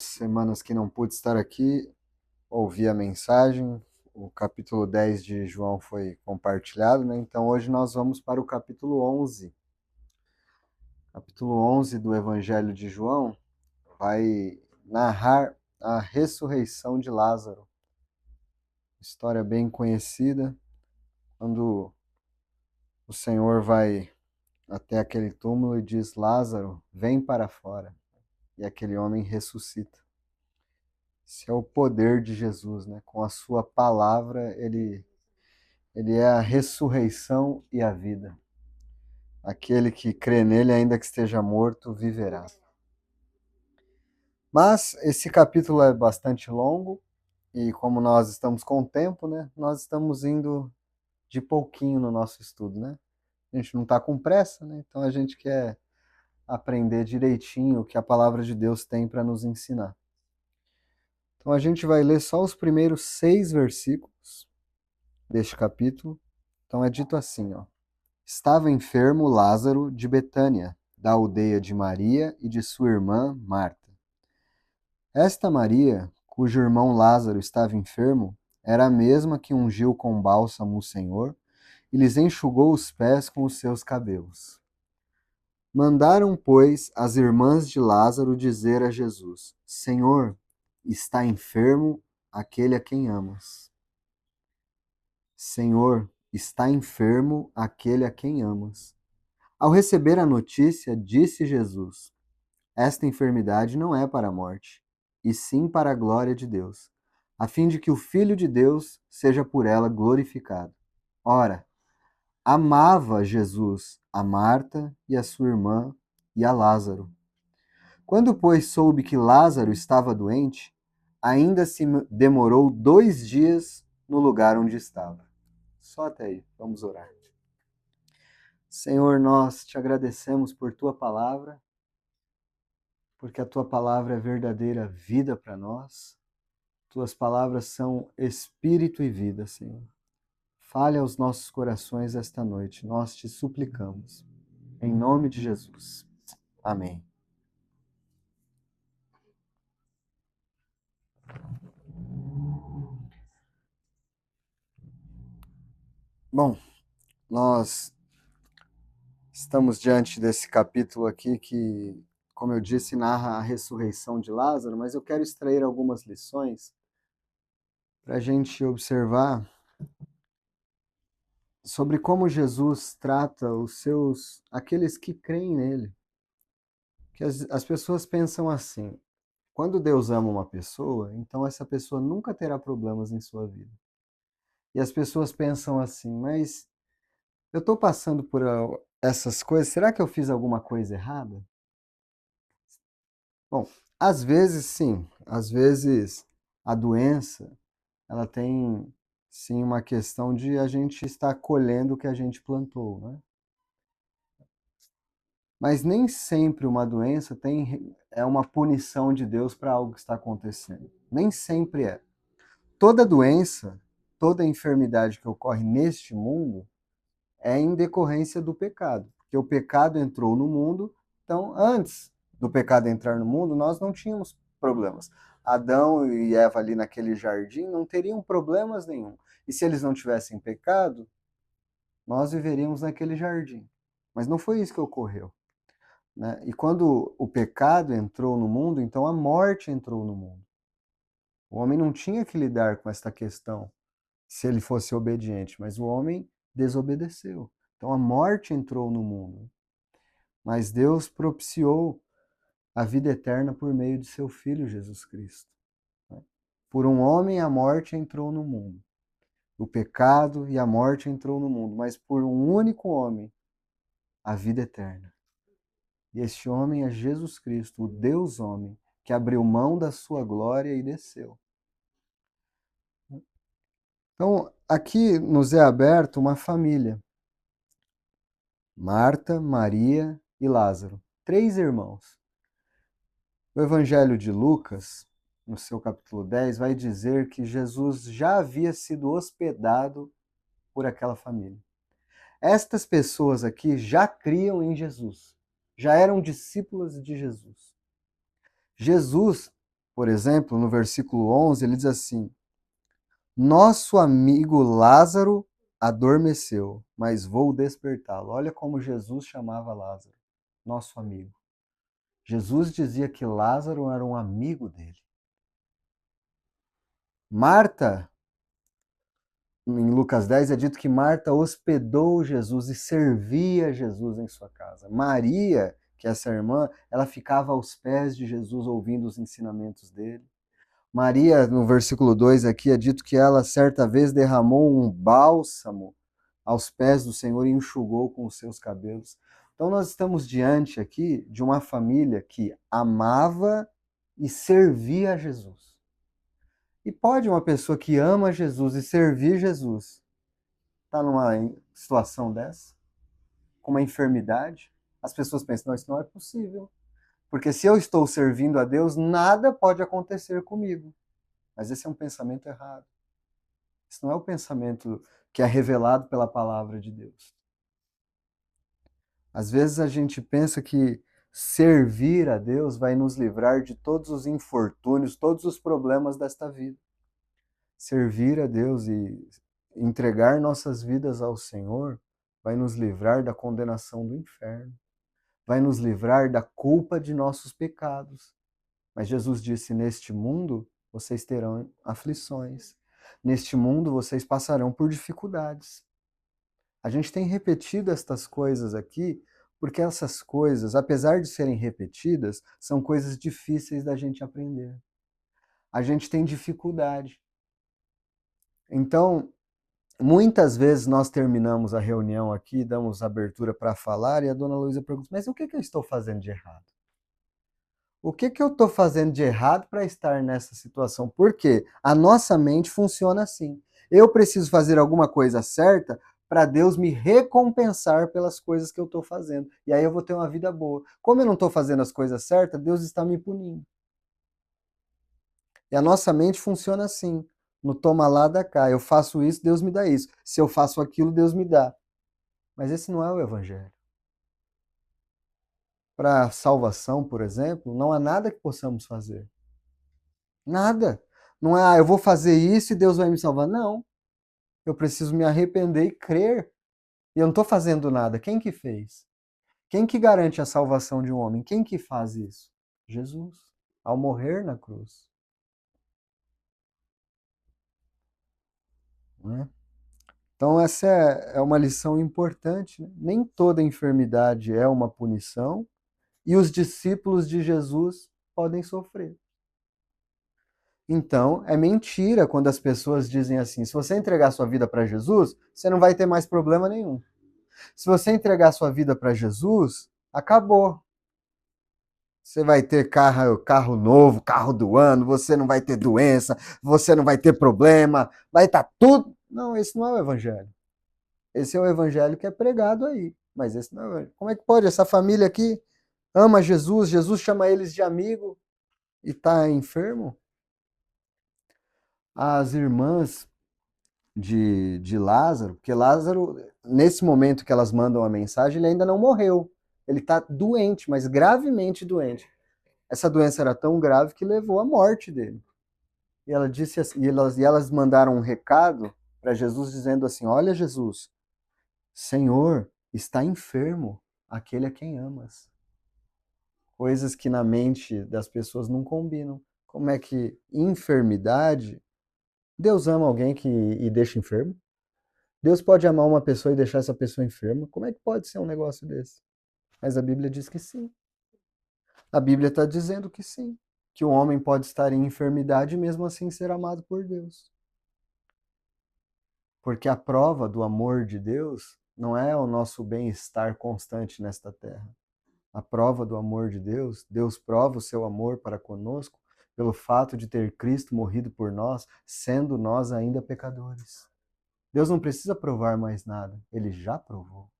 Semanas que não pude estar aqui, ouvi a mensagem, o capítulo 10 de João foi compartilhado, né? Então hoje nós vamos para o capítulo 11. Capítulo 11 do Evangelho de João vai narrar a ressurreição de Lázaro. História bem conhecida, quando o Senhor vai até aquele túmulo e diz: Lázaro, vem para fora. E aquele homem ressuscita. Esse é o poder de Jesus, né? Com a sua palavra, ele é a ressurreição e a vida. Aquele que crê nele, ainda que esteja morto, viverá. Mas esse capítulo é bastante longo e como nós estamos com o tempo, né? Nós estamos indo de pouquinho no nosso estudo, né? A gente não está com pressa, né? Então a gente quer aprender direitinho o que a palavra de Deus tem para nos ensinar. Então a gente vai ler só os primeiros 6 versículos deste capítulo. Então é dito assim, ó. Estava enfermo Lázaro de Betânia, da aldeia de Maria e de sua irmã Marta. Esta Maria, cujo irmão Lázaro estava enfermo, era a mesma que ungiu com bálsamo o Senhor e lhes enxugou os pés com os seus cabelos. Mandaram, pois, as irmãs de Lázaro dizer a Jesus: Senhor, está enfermo aquele a quem amas. Senhor, está enfermo aquele a quem amas. Ao receber a notícia, disse Jesus: Esta enfermidade não é para a morte, e sim para a glória de Deus, a fim de que o Filho de Deus seja por ela glorificado. Ora, amava Jesus a Marta e a sua irmã e a Lázaro. Quando, pois, soube que Lázaro estava doente, ainda se demorou 2 dias no lugar onde estava. Só até aí, vamos orar. Senhor, nós te agradecemos por tua palavra, porque a tua palavra é verdadeira vida para nós. Tuas palavras são espírito e vida, Senhor. Fale aos nossos corações esta noite, nós te suplicamos. Em nome de Jesus. Amém. Bom, nós estamos diante desse capítulo aqui que, como eu disse, narra a ressurreição de Lázaro, mas eu quero extrair algumas lições para a gente observar sobre como Jesus trata aqueles que creem nele. Que as pessoas pensam assim: quando Deus ama uma pessoa, então essa pessoa nunca terá problemas em sua vida. E as pessoas pensam assim: mas eu estou passando por essas coisas, será que eu fiz alguma coisa errada? Bom, às vezes sim, às vezes a doença, ela tem sim uma questão de a gente estar colhendo o que a gente plantou, né? Mas nem sempre uma doença é uma punição de Deus para algo que está acontecendo. Nem sempre é. Toda doença, toda enfermidade que ocorre neste mundo é em decorrência do pecado. Porque o pecado entrou no mundo, então antes do pecado entrar no mundo, nós não tínhamos problemas. Adão e Eva ali naquele jardim não teriam problemas nenhum. E se eles não tivessem pecado, nós viveríamos naquele jardim. Mas não foi isso que ocorreu. Né? E quando o pecado entrou no mundo, então a morte entrou no mundo. O homem não tinha que lidar com esta questão se ele fosse obediente, mas o homem desobedeceu. Então a morte entrou no mundo. Mas Deus propiciou a vida eterna por meio de seu Filho Jesus Cristo. Né? Por um homem a morte entrou no mundo. O pecado e a morte entrou no mundo, mas por um único homem a vida eterna. E este homem é Jesus Cristo, o Deus homem, que abriu mão da sua glória e desceu. Então, aqui nos é aberto uma família. Marta, Maria e Lázaro. 3 irmãos. O Evangelho de Lucas, no seu capítulo 10, vai dizer que Jesus já havia sido hospedado por aquela família. Estas pessoas aqui já criam em Jesus, já eram discípulas de Jesus. Jesus, Por exemplo, no versículo 11, ele diz assim: Nosso amigo Lázaro adormeceu, mas vou despertá-lo. Olha como Jesus chamava Lázaro, nosso amigo. Jesus dizia que Lázaro era um amigo dele. Marta, em Lucas 10, é dito que Marta hospedou Jesus e servia Jesus em sua casa. Maria, que é essa irmã, ela ficava aos pés de Jesus ouvindo os ensinamentos dele. Maria, no versículo 2 aqui, é dito que ela certa vez derramou um bálsamo aos pés do Senhor e enxugou com os seus cabelos. Então nós estamos diante aqui de uma família que amava e servia a Jesus. E pode uma pessoa que ama Jesus e servir Jesus estar numa situação dessa, com uma enfermidade? As pessoas pensam, não, isso não é possível. Porque se eu estou servindo a Deus, nada pode acontecer comigo. Mas esse é um pensamento errado. Isso não é o pensamento que é revelado pela palavra de Deus. Às vezes a gente pensa que servir a Deus vai nos livrar de todos os infortúnios, todos os problemas desta vida. Servir a Deus e entregar nossas vidas ao Senhor vai nos livrar da condenação do inferno, vai nos livrar da culpa de nossos pecados. Mas Jesus disse: Neste mundo vocês terão aflições, neste mundo vocês passarão por dificuldades. A gente tem repetido estas coisas aqui porque essas coisas, apesar de serem repetidas, são coisas difíceis da gente aprender. A gente tem dificuldade. Então, muitas vezes nós terminamos a reunião aqui, damos abertura para falar e a dona Luísa pergunta: mas o que eu estou fazendo de errado? O que eu estou fazendo de errado para estar nessa situação? Porque a nossa mente funciona assim. Eu preciso fazer alguma coisa certa para Deus me recompensar pelas coisas que eu estou fazendo. E aí eu vou ter uma vida boa. Como eu não estou fazendo as coisas certas, Deus está me punindo. E a nossa mente funciona assim. No toma lá, dá cá. Eu faço isso, Deus me dá isso. Se eu faço aquilo, Deus me dá. Mas esse não é o Evangelho. Para salvação, por exemplo, não há nada que possamos fazer. Nada. Não é, eu vou fazer isso e Deus vai me salvar. Não. Eu preciso me arrepender e crer. E eu não estou fazendo nada. Quem que fez? Quem que garante a salvação de um homem? Quem que faz isso? Jesus, ao morrer na cruz. Né? Então, essa é uma lição importante. Né? Nem toda enfermidade é uma punição e os discípulos de Jesus podem sofrer. Então, é mentira quando as pessoas dizem assim: se você entregar sua vida para Jesus, você não vai ter mais problema nenhum. Se você entregar sua vida para Jesus, acabou. Você vai ter carro novo, carro do ano, você não vai ter doença, você não vai ter problema, vai estar tudo. Não, esse não é o evangelho. Esse é o evangelho que é pregado aí. Mas esse não é o evangelho. Como é que pode? Essa família aqui ama Jesus, Jesus chama eles de amigo e está enfermo? As irmãs de Lázaro, porque Lázaro, nesse momento que elas mandam a mensagem, ele ainda não morreu. Ele está doente, mas gravemente doente. Essa doença era tão grave que levou à morte dele. E ela disse assim, e elas mandaram um recado para Jesus dizendo assim: Olha, Jesus, Senhor, está enfermo aquele a quem amas. Coisas que na mente das pessoas não combinam. Como é que enfermidade, Deus ama alguém e deixa enfermo? Deus pode amar uma pessoa e deixar essa pessoa enferma? Como é que pode ser um negócio desse? Mas a Bíblia diz que sim. A Bíblia está dizendo que sim. Que o homem pode estar em enfermidade e mesmo assim ser amado por Deus. Porque a prova do amor de Deus não é o nosso bem-estar constante nesta terra. A prova do amor de Deus, Deus prova o seu amor para conosco pelo fato de ter Cristo morrido por nós, sendo nós ainda pecadores. Deus não precisa provar mais nada, ele já provou.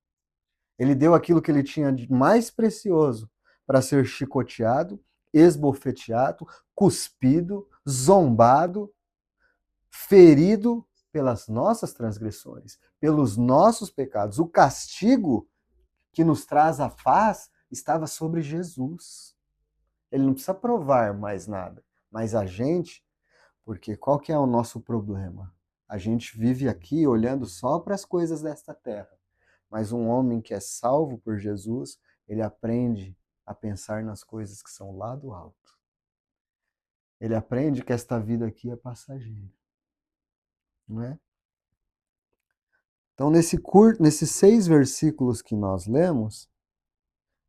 Ele deu aquilo que ele tinha de mais precioso para ser chicoteado, esbofeteado, cuspido, zombado, ferido pelas nossas transgressões, pelos nossos pecados. O castigo que nos traz a paz estava sobre Jesus. Ele não precisa provar mais nada. Mas a gente, porque qual que é o nosso problema? A gente vive aqui olhando só para as coisas desta terra. Mas um homem que é salvo por Jesus, ele aprende a pensar nas coisas que são lá do alto. Ele aprende que esta vida aqui é passageira, não é? Então, nesses 6 versículos que nós lemos,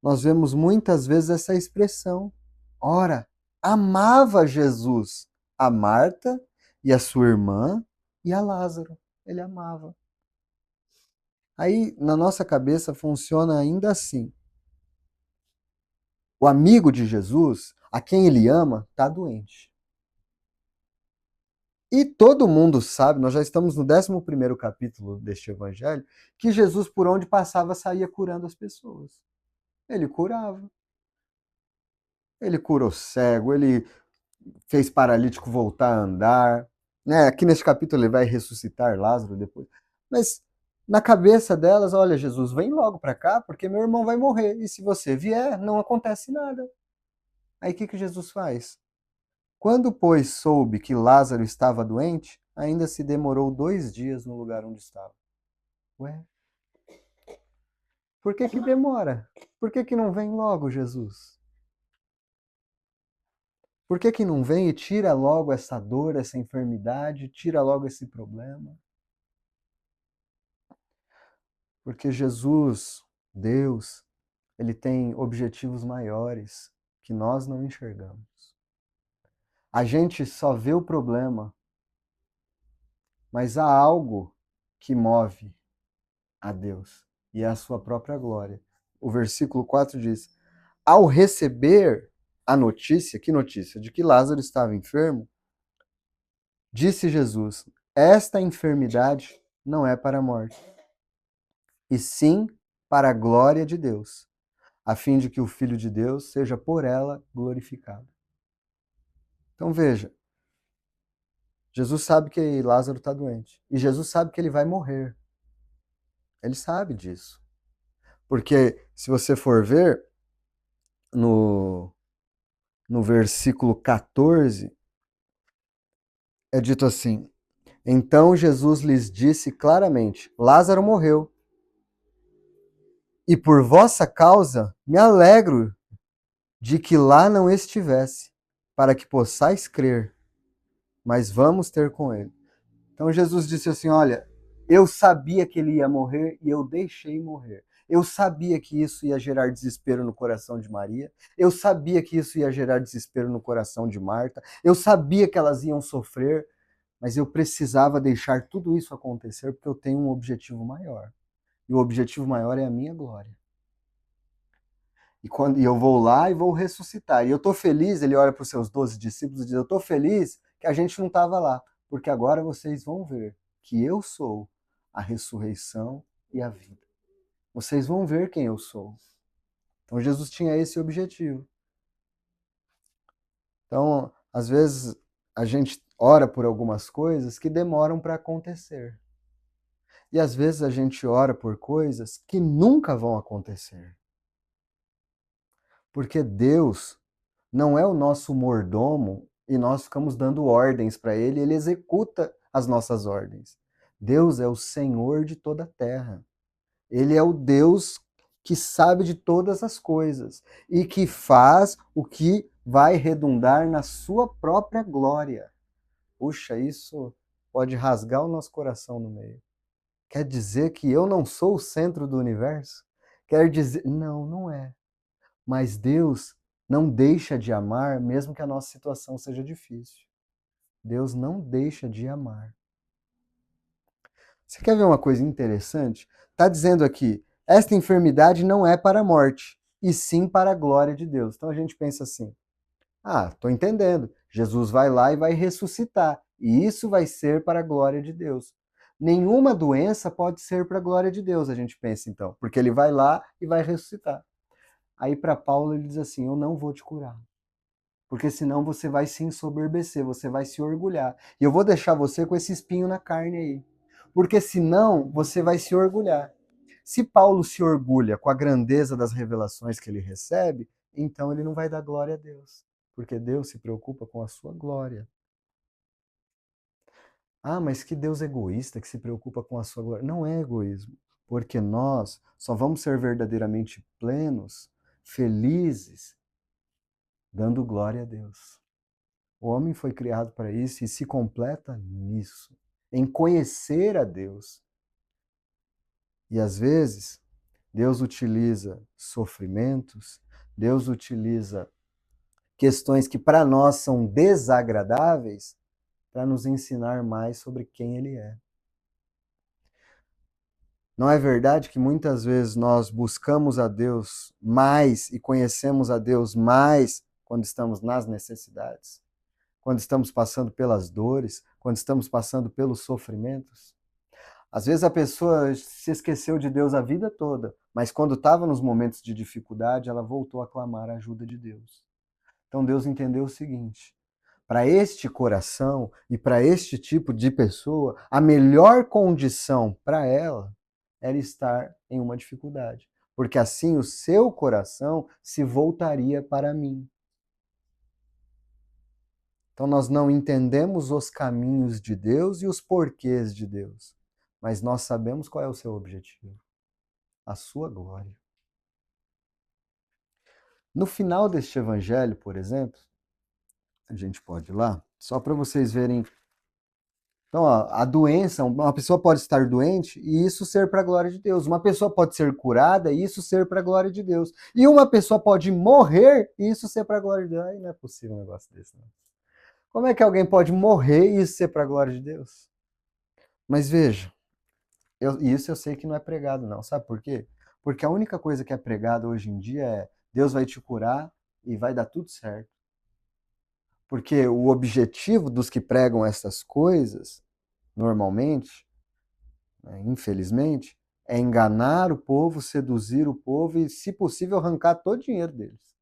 nós vemos muitas vezes essa expressão. Ora, amava Jesus a Marta e a sua irmã e a Lázaro. Ele amava. Aí, na nossa cabeça, funciona ainda assim. O amigo de Jesus, a quem ele ama, está doente. E todo mundo sabe, nós já estamos no 11º capítulo deste evangelho, que Jesus, por onde passava, saía curando as pessoas. Ele curava. Ele curou cego, ele fez paralítico voltar a andar. Né? Aqui nesse capítulo ele vai ressuscitar Lázaro depois. Mas na cabeça delas, olha, Jesus, vem logo para cá, porque meu irmão vai morrer. E se você vier, não acontece nada. Aí o que Jesus faz? Quando, pois, soube que Lázaro estava doente, ainda se demorou 2 dias no lugar onde estava. Ué, por que demora? Por que não vem logo, Jesus? Por que não vem e tira logo essa dor, essa enfermidade, tira logo esse problema? Porque Jesus, Deus, ele tem objetivos maiores que nós não enxergamos. A gente só vê o problema, mas há algo que move a Deus e é a sua própria glória. O versículo 4 diz: ao receber a notícia, que notícia? De que Lázaro estava enfermo, disse Jesus: esta enfermidade não é para a morte, e sim para a glória de Deus, a fim de que o Filho de Deus seja por ela glorificado. Então veja, Jesus sabe que Lázaro está doente, e Jesus sabe que ele vai morrer. Ele sabe disso. Porque se você for ver, no versículo 14, é dito assim: então Jesus lhes disse claramente: Lázaro morreu, e por vossa causa me alegro de que lá não estivesse, para que possais crer, mas vamos ter com ele. Então Jesus disse assim: olha, eu sabia que ele ia morrer e eu deixei morrer. Eu sabia que isso ia gerar desespero no coração de Maria. Eu sabia que isso ia gerar desespero no coração de Marta. Eu sabia que elas iam sofrer, mas eu precisava deixar tudo isso acontecer porque eu tenho um objetivo maior. E o objetivo maior é a minha glória. E eu vou lá e vou ressuscitar. E eu estou feliz, ele olha para os seus 12 discípulos e diz: eu estou feliz que a gente não estava lá, porque agora vocês vão ver que eu sou a ressurreição e a vida. Vocês vão ver quem eu sou. Então Jesus tinha esse objetivo. Então, às vezes, a gente ora por algumas coisas que demoram para acontecer. E às vezes a gente ora por coisas que nunca vão acontecer. Porque Deus não é o nosso mordomo e nós ficamos dando ordens para ele, ele executa as nossas ordens. Deus é o Senhor de toda a terra. Ele é o Deus que sabe de todas as coisas e que faz o que vai redundar na sua própria glória. Puxa, isso pode rasgar o nosso coração no meio. Quer dizer que eu não sou o centro do universo? Quer dizer, não, não é. Mas Deus não deixa de amar, mesmo que a nossa situação seja difícil. Deus não deixa de amar. Você quer ver uma coisa interessante? Está dizendo aqui, esta enfermidade não é para a morte, e sim para a glória de Deus. Então a gente pensa assim, estou entendendo, Jesus vai lá e vai ressuscitar, e isso vai ser para a glória de Deus. Nenhuma doença pode ser para a glória de Deus, a gente pensa então, porque ele vai lá e vai ressuscitar. Aí para Paulo ele diz assim, eu não vou te curar. Porque senão você vai se ensoberbecer, você vai se orgulhar. E eu vou deixar você com esse espinho na carne aí. Porque senão você vai se orgulhar. Se Paulo se orgulha com a grandeza das revelações que ele recebe, então ele não vai dar glória a Deus. Porque Deus se preocupa com a sua glória. Ah, mas que Deus egoísta que se preocupa com a sua glória. Não é egoísmo, porque nós só vamos ser verdadeiramente plenos, felizes, dando glória a Deus. O homem foi criado para isso e se completa nisso, em conhecer a Deus. E às vezes, Deus utiliza sofrimentos, Deus utiliza questões que para nós são desagradáveis para nos ensinar mais sobre quem Ele é. Não é verdade que muitas vezes nós buscamos a Deus mais e conhecemos a Deus mais quando estamos nas necessidades? Quando estamos passando pelas dores? Quando estamos passando pelos sofrimentos? Às vezes a pessoa se esqueceu de Deus a vida toda, mas quando estava nos momentos de dificuldade, ela voltou a clamar a ajuda de Deus. Então Deus entendeu o seguinte: para este coração e para este tipo de pessoa, a melhor condição para ela era estar em uma dificuldade, porque assim o seu coração se voltaria para mim. Então nós não entendemos os caminhos de Deus e os porquês de Deus, mas nós sabemos qual é o seu objetivo, a sua glória. No final deste evangelho, por exemplo, a gente pode ir lá, só para vocês verem. Então, ó, a doença, uma pessoa pode estar doente e isso ser para a glória de Deus. Uma pessoa pode ser curada e isso ser para a glória de Deus. E uma pessoa pode morrer e isso ser para a glória de Deus. Aí não é possível um negócio desse, não. Como é que alguém pode morrer e isso ser para a glória de Deus? Mas veja, isso eu sei que não é pregado, não. Sabe por quê? Porque a única coisa que é pregada hoje em dia é Deus vai te curar e vai dar tudo certo. Porque o objetivo dos que pregam essas coisas, normalmente, né, infelizmente, é enganar o povo, seduzir o povo e, se possível, arrancar todo o dinheiro deles.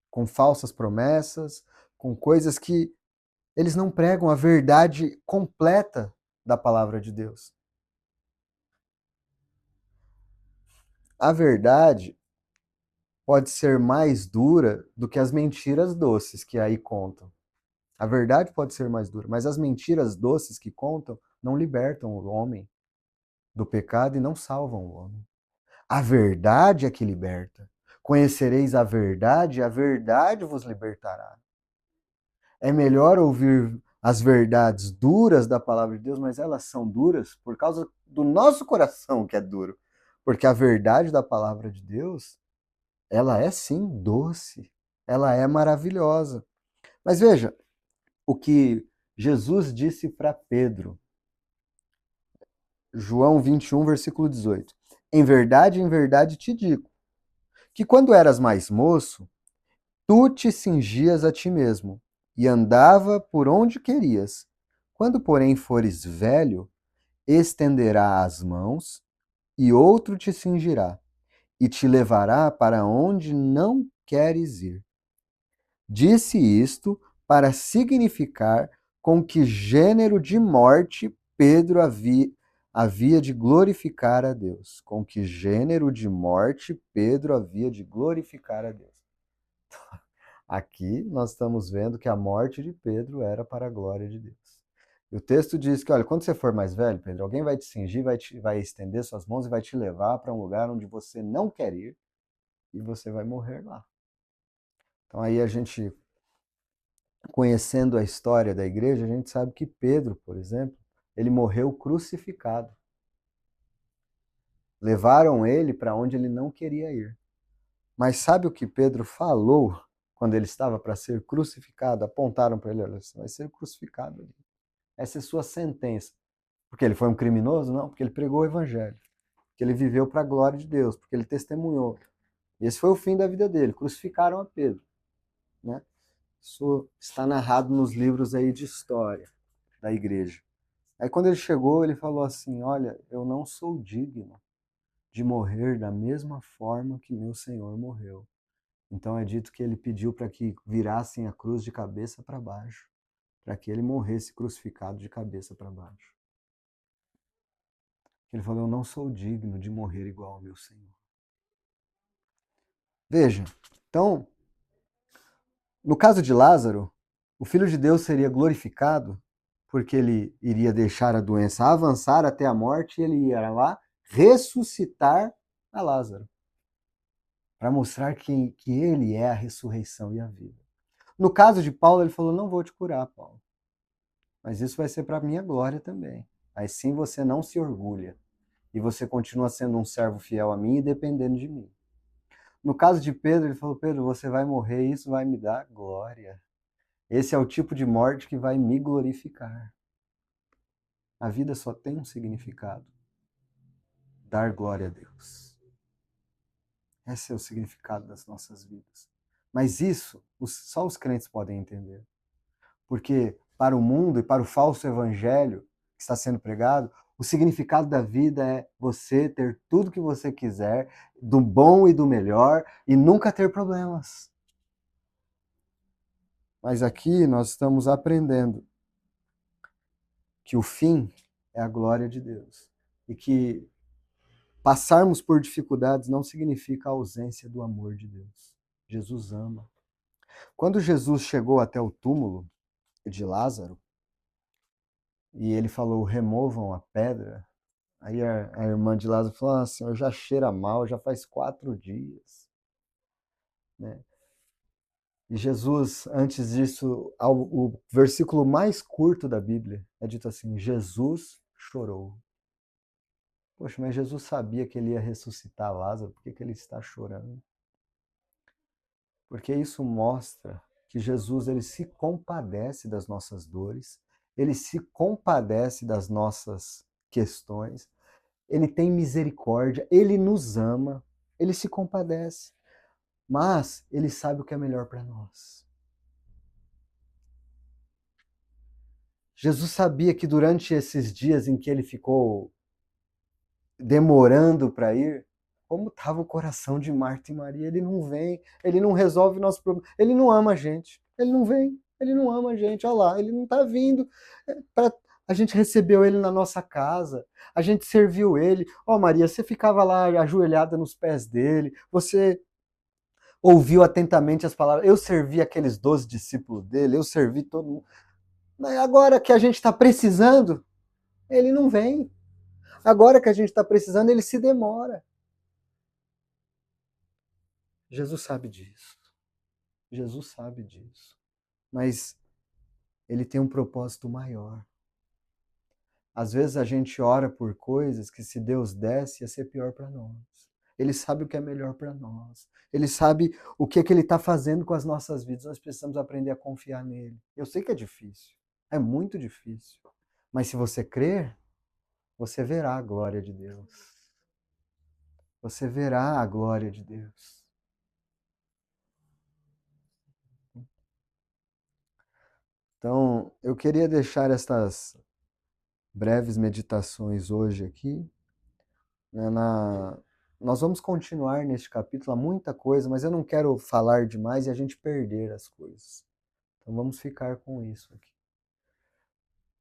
Com falsas promessas, com coisas que eles não pregam a verdade completa da palavra de Deus. A verdade pode ser mais dura do que as mentiras doces que aí contam. A verdade pode ser mais dura, mas as mentiras doces que contam não libertam o homem do pecado e não salvam o homem. A verdade é que liberta. Conhecereis a verdade vos libertará. É melhor ouvir as verdades duras da palavra de Deus, mas elas são duras por causa do nosso coração que é duro. Porque a verdade da palavra de Deus, ela é sim doce, ela é maravilhosa. Mas veja, o que Jesus disse para Pedro, João 21, versículo 18. Em verdade te digo, que quando eras mais moço, tu te cingias a ti mesmo e andava por onde querias. Quando, porém, fores velho, estenderá as mãos e outro te cingirá e te levará para onde não queres ir. Disse isto para significar com que gênero de morte Pedro havia de glorificar a Deus. Com que gênero de morte Pedro havia de glorificar a Deus. Aqui nós estamos vendo que a morte de Pedro era para a glória de Deus. E o texto diz que, olha, quando você for mais velho, Pedro, alguém vai te cingir, vai estender suas mãos e vai te levar para um lugar onde você não quer ir e você vai morrer lá. Então aí a gente, conhecendo a história da igreja, a gente sabe que Pedro, por exemplo, ele morreu crucificado. Levaram ele para onde ele não queria ir. Mas sabe o que Pedro falou quando ele estava para ser crucificado? Apontaram para ele, olha, você vai ser crucificado ali. Essa é sua sentença. Porque ele foi um criminoso? Não, porque ele pregou o evangelho. Porque ele viveu para a glória de Deus, porque ele testemunhou. Esse foi o fim da vida dele. Crucificaram a Pedro. Né? Isso está narrado nos livros aí de história da igreja. Aí quando ele chegou, ele falou assim, olha, eu não sou digno de morrer da mesma forma que meu Senhor morreu. Então é dito que ele pediu para que virassem a cruz de cabeça para baixo, para que ele morresse crucificado de cabeça para baixo. Ele falou, eu não sou digno de morrer igual ao meu Senhor. Veja, então, No caso de Lázaro, o Filho de Deus seria glorificado porque ele iria deixar a doença avançar até a morte e ele ia lá ressuscitar a Lázaro, para mostrar que ele é a ressurreição e a vida. No caso de Paulo, ele falou: não vou te curar, Paulo, mas isso vai ser para minha glória também. Aí sim você não se orgulha e você continua sendo um servo fiel a mim e dependendo de mim. No caso de Pedro, ele falou: Pedro, você vai morrer e isso vai me dar glória. Esse é o tipo de morte que vai me glorificar. A vida só tem um significado: dar glória a Deus. Esse é o significado das nossas vidas. Mas isso só os crentes podem entender. Porque para o mundo e para o falso evangelho que está sendo pregado, o significado da vida é você ter tudo que você quiser, do bom e do melhor, e nunca ter problemas. Mas aqui nós estamos aprendendo que o fim é a glória de Deus. E que passarmos por dificuldades não significa a ausência do amor de Deus. Jesus ama. Quando Jesus chegou até o túmulo de Lázaro, e ele falou: removam a pedra, aí a irmã de Lázaro falou: ah, Senhor, já cheira mal, já faz 4 dias. Né? E Jesus, antes disso, o versículo mais curto da Bíblia é dito assim: Jesus chorou. Poxa, mas Jesus sabia que ele ia ressuscitar Lázaro, por que ele está chorando? Porque isso mostra que Jesus ele se compadece das nossas dores, ele se compadece das nossas questões, ele tem misericórdia, ele nos ama, ele se compadece, mas ele sabe o que é melhor para nós. Jesus sabia que durante esses dias em que ele ficou demorando para ir, como estava o coração de Marta e Maria. Ele não vem, ele não resolve nosso problema, ele não ama a gente, ele não vem, ele não ama a gente, olha lá, ele não está vindo. A gente recebeu ele na nossa casa, a gente serviu ele. Ó, Maria, você ficava lá ajoelhada nos pés dele, você ouviu atentamente as palavras, eu servi aqueles 12 discípulos dele, eu servi todo mundo. Mas agora que a gente está precisando, ele não vem. Agora que a gente está precisando, ele se demora. Jesus sabe disso. Jesus sabe disso. Mas ele tem um propósito maior. Às vezes a gente ora por coisas que, se Deus desse, ia ser pior para nós. Ele sabe o que é melhor para nós. Ele sabe o que, é que ele está fazendo com as nossas vidas. Nós precisamos aprender a confiar nele. Eu sei que é difícil. É muito difícil. Mas se você crer, você verá a glória de Deus. Você verá a glória de Deus. Então, eu queria deixar estas breves meditações hoje aqui. Né, nós vamos continuar neste capítulo, há muita coisa, mas eu não quero falar demais e a gente perder as coisas. Então vamos ficar com isso aqui.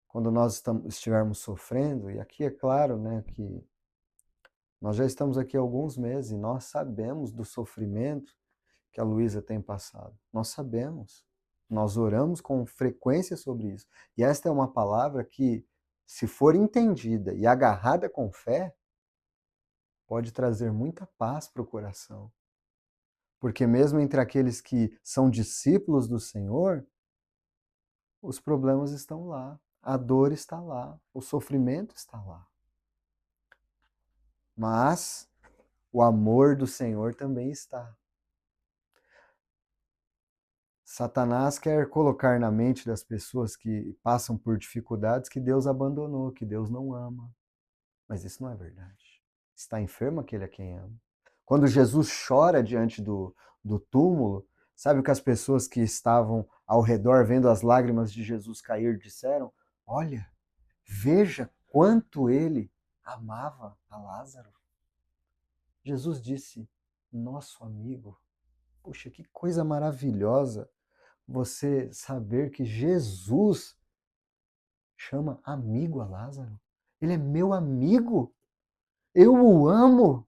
Quando nós estivermos sofrendo, e aqui é claro, né, que nós já estamos aqui há alguns meses e nós sabemos do sofrimento que a Luísa tem passado. Nós sabemos. Nós oramos com frequência sobre isso. E esta é uma palavra que, se for entendida e agarrada com fé, pode trazer muita paz para o coração. Porque mesmo entre aqueles que são discípulos do Senhor, os problemas estão lá, a dor está lá, o sofrimento está lá. Mas o amor do Senhor também está. Satanás quer colocar na mente das pessoas que passam por dificuldades que Deus abandonou, que Deus não ama. Mas isso não é verdade. Está enfermo aquele a quem ama. Quando Jesus chora diante do túmulo, sabe o que as pessoas que estavam ao redor, vendo as lágrimas de Jesus cair, disseram? Olha, veja quanto ele amava a Lázaro. Jesus disse, nosso amigo. Puxa, que coisa maravilhosa você saber que Jesus chama amigo a Lázaro. Ele é meu amigo. Eu o amo.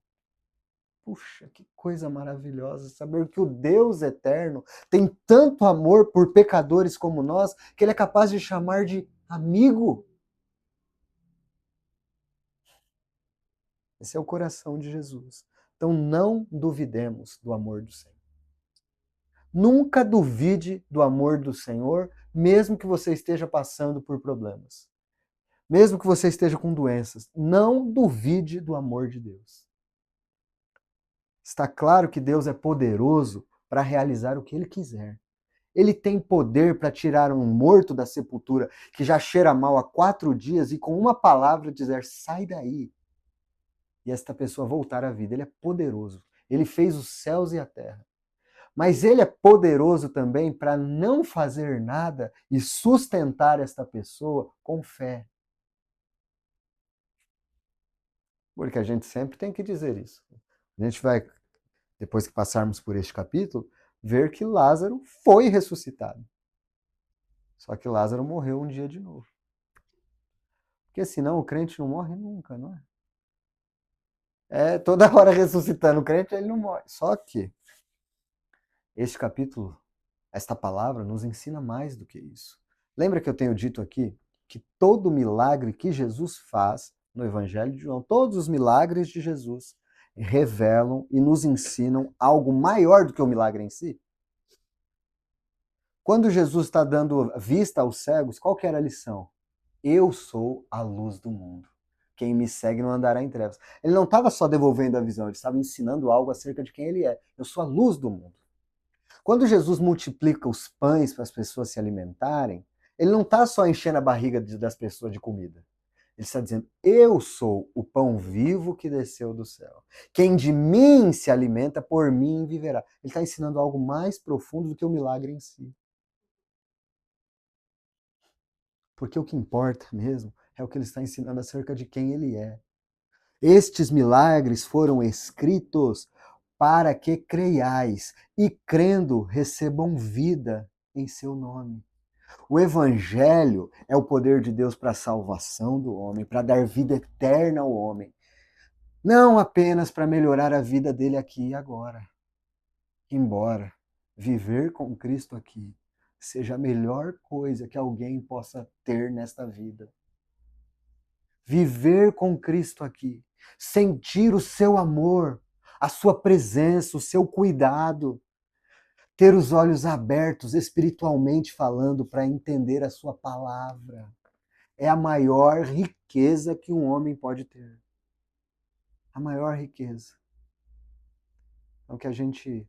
Puxa, que coisa maravilhosa saber que o Deus eterno tem tanto amor por pecadores como nós, que ele é capaz de chamar de amigo. Esse é o coração de Jesus. Então não duvidemos do amor do Senhor. Nunca duvide do amor do Senhor, mesmo que você esteja passando por problemas. Mesmo que você esteja com doenças. Não duvide do amor de Deus. Está claro que Deus é poderoso para realizar o que Ele quiser. Ele tem poder para tirar um morto da sepultura que já cheira mal há 4 dias e com uma palavra dizer, sai daí. E esta pessoa voltar à vida. Ele é poderoso. Ele fez os céus e a terra. Mas ele é poderoso também para não fazer nada e sustentar esta pessoa com fé. Porque a gente sempre tem que dizer isso. A gente vai, depois que passarmos por este capítulo, ver que Lázaro foi ressuscitado. Só que Lázaro morreu um dia de novo. Porque senão o crente não morre nunca, não é? É toda hora ressuscitando o crente, ele não morre. Só que este capítulo, esta palavra, nos ensina mais do que isso. Lembra que eu tenho dito aqui que todo milagre que Jesus faz no Evangelho de João, todos os milagres de Jesus revelam e nos ensinam algo maior do que o milagre em si? Quando Jesus está dando vista aos cegos, qual que era a lição? Eu sou a luz do mundo. Quem me segue não andará em trevas. Ele não estava só devolvendo a visão, ele estava ensinando algo acerca de quem ele é. Eu sou a luz do mundo. Quando Jesus multiplica os pães para as pessoas se alimentarem, ele não está só enchendo a barriga das pessoas de comida. Ele está dizendo, eu sou o pão vivo que desceu do céu. Quem de mim se alimenta, por mim viverá. Ele está ensinando algo mais profundo do que o milagre em si. Porque o que importa mesmo é o que ele está ensinando acerca de quem ele é. Estes milagres foram escritos para que creiais e, crendo, recebam vida em seu nome. O Evangelho é o poder de Deus para a salvação do homem, para dar vida eterna ao homem. Não apenas para melhorar a vida dele aqui e agora. Embora viver com Cristo aqui seja a melhor coisa que alguém possa ter nesta vida. Viver com Cristo aqui, sentir o seu amor, a sua presença, o seu cuidado, ter os olhos abertos espiritualmente falando para entender a sua palavra. É a maior riqueza que um homem pode ter. A maior riqueza. Então que a gente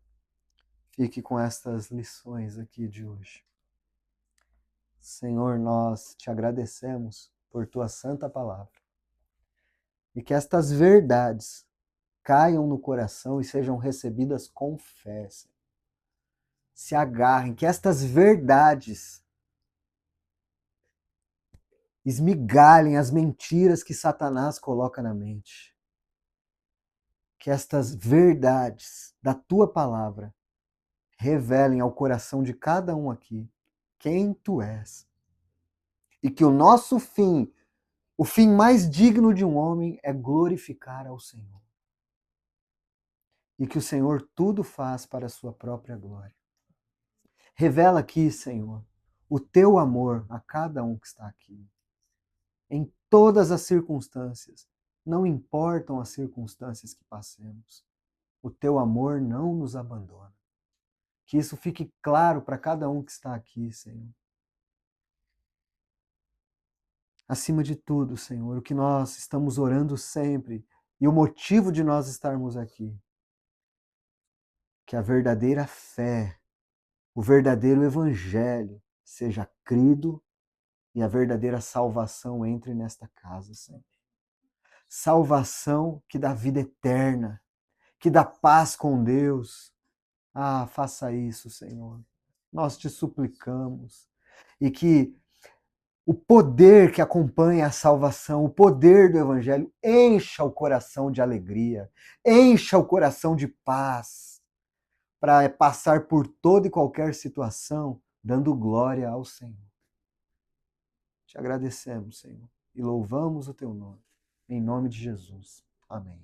fique com estas lições aqui de hoje. Senhor, nós te agradecemos por tua santa palavra. E que estas verdades caiam no coração e sejam recebidas com fé. Se agarrem, que estas verdades esmigalhem as mentiras que Satanás coloca na mente. Que estas verdades da tua palavra revelem ao coração de cada um aqui quem tu és. E que o nosso fim, o fim mais digno de um homem, é glorificar ao Senhor. E que o Senhor tudo faz para a sua própria glória. Revela aqui, Senhor, o teu amor a cada um que está aqui. Em todas as circunstâncias, não importam as circunstâncias que passemos, o teu amor não nos abandona. Que isso fique claro para cada um que está aqui, Senhor. Acima de tudo, Senhor, o que nós estamos orando sempre e o motivo de nós estarmos aqui, que a verdadeira fé, o verdadeiro evangelho seja crido e a verdadeira salvação entre nesta casa, Senhor. Salvação que dá vida eterna, que dá paz com Deus. Ah, faça isso, Senhor. Nós te suplicamos. E que o poder que acompanha a salvação, o poder do Evangelho, encha o coração de alegria, encha o coração de paz, para passar por toda e qualquer situação, dando glória ao Senhor. Te agradecemos, Senhor, e louvamos o teu nome. Em nome de Jesus. Amém.